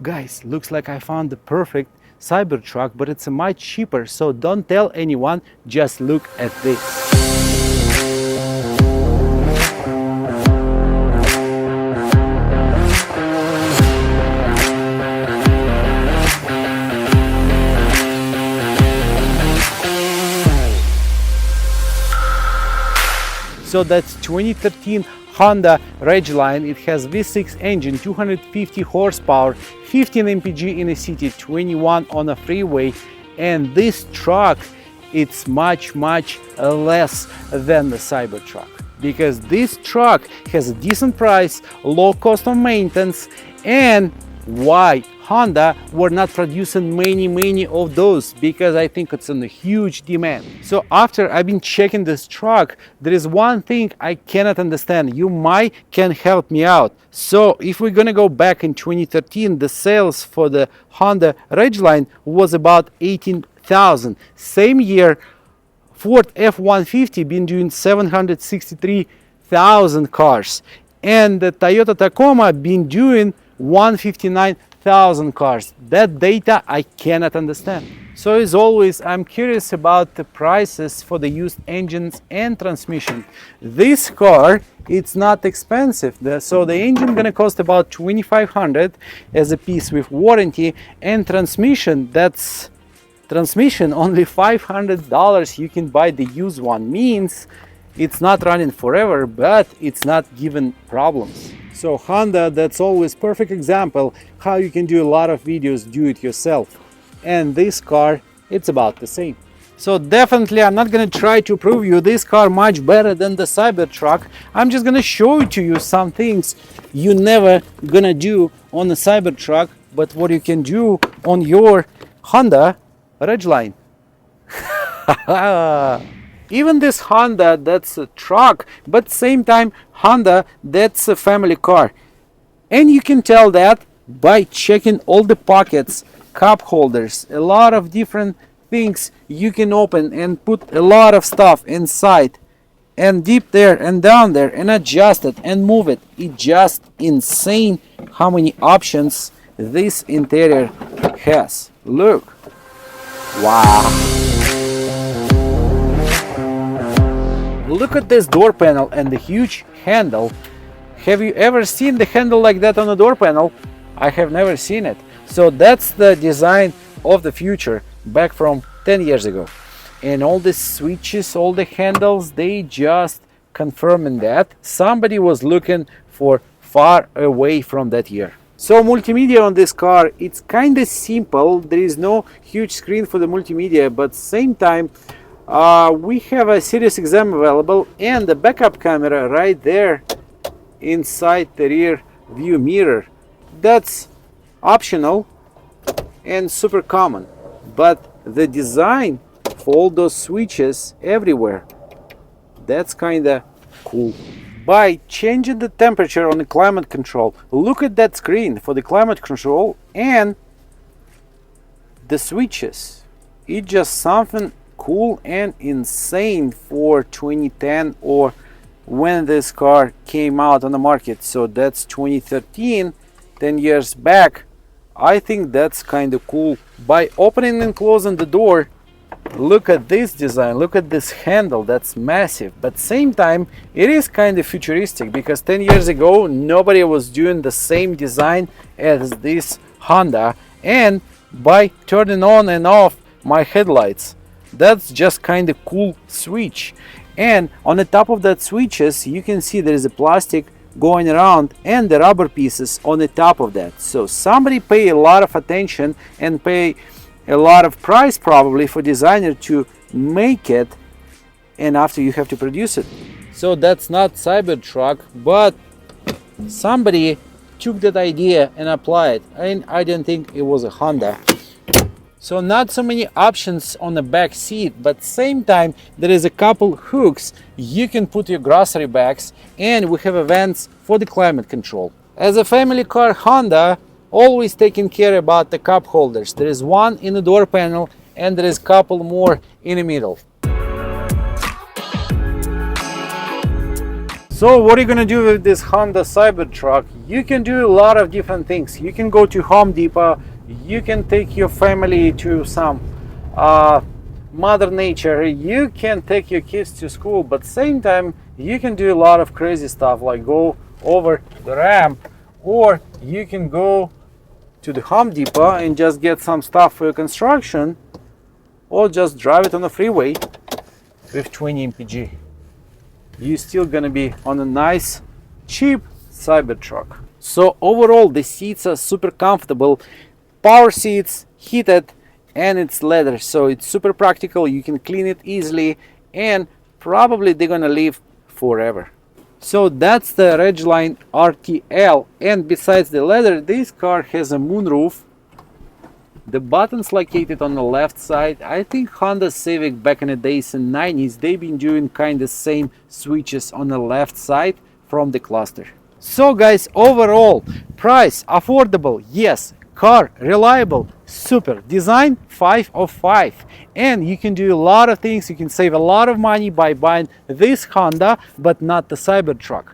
Guys, looks like I found the perfect Cybertruck, but it's much cheaper, so don't tell anyone, just look at this. So that's 2013 Honda Ridgeline. It has V6 engine, 250 horsepower, 15 mpg in a city, 21 on a freeway. And this truck, it's much less than the Cybertruck, because this truck has a decent price, low cost of maintenance. And why Honda were not producing many of those? Because I think it's in a huge demand. So after I've been checking this truck, there is one thing I cannot understand. You might can help me out. So if we're gonna go back in 2013, the sales for the Honda Ridgeline was about 18,000. Same year, Ford F-150 been doing 763,000 cars, and the Toyota Tacoma been doing 159,000 cars. That data I cannot understand. So as always, I'm curious about the prices for the used engines and transmission. This car, it's not expensive. So the engine gonna cost about 2,500 as a piece with warranty, and transmission, that's transmission only $500. You can buy the used one. Means it's not running forever, but it's not giving problems. So Honda, that's always perfect example how you can do a lot of videos do it yourself. And this car, it's about the same. So definitely I'm not gonna try to prove you this car much better than the Cybertruck. I'm just gonna show to you some things you never gonna do on the Cybertruck, but what you can do on your Honda Ridgeline. Even this Honda, that's a truck, but same time Honda, that's a family car. And you can tell that by checking all the pockets, cup holders, a lot of different things you can open and put a lot of stuff inside, and deep there and down there, and adjust it and move it. It's just insane how many options this interior has. Look. Wow. Look at this door panel and the huge handle. Have you ever seen the handle like that on a door panel? I have never seen it. So that's the design of the future back from 10 years ago. And all the switches, all the handles, they just confirming that somebody was looking for far away from that year. So multimedia on this car, it's kind of simple. There is no huge screen for the multimedia, but same time we have a Sirius XM available and the backup camera right there inside the rear view mirror. That's optional and super common, but the design for all those switches everywhere, that's kind of cool. By changing the temperature on the climate control, look at that screen for the climate control and the switches. It's just something cool and insane for 2010 or when this car came out on the market. So that's 2013, 10 years back. I think that's kind of cool. By opening and closing the door, look at this design, look at this handle, that's massive. But same time it is kind of futuristic, because 10 years ago nobody was doing the same design as this Honda. And by turning on and off my headlights, that's just kind of cool switch. And on the top of that switches you can see there is a plastic going around and the rubber pieces on the top of that. So somebody pay a lot of attention and pay a lot of price probably for designer to make it, and after you have to produce it. So that's not Cybertruck, but somebody took that idea and applied it, and I didn't think it was a Honda. So not so many options on the back seat, but same time there is a couple hooks you can put your grocery bags, and we have vents for the climate control. As a family car, Honda always taking care about the cup holders. There is one in the door panel and there is a couple more in the middle. So what are you gonna do with this Honda Cybertruck? You can do a lot of different things. You can go to Home Depot, you can take your family to some Mother Nature, you can take your kids to school, but same time you can do a lot of crazy stuff like go over the ramp, or you can go to the Home Depot and just get some stuff for your construction, or just drive it on the freeway with 20 mpg. You're still gonna be on a nice cheap Cybertruck. So overall the seats are super comfortable, power seats, heated, and it's leather, so it's super practical. You can clean it easily, and probably they're gonna live forever. So that's the Ridgeline RTL, and besides the leather, this car has a moonroof. The buttons located on the left side. I think Honda Civic back in the days in 90s, they've been doing kind of same switches on the left side from the cluster. So guys, overall, price affordable, yes. Car reliable, super. Design 5 of 5, and you can do a lot of things. You can save a lot of money by buying this Honda, but not the Cybertruck.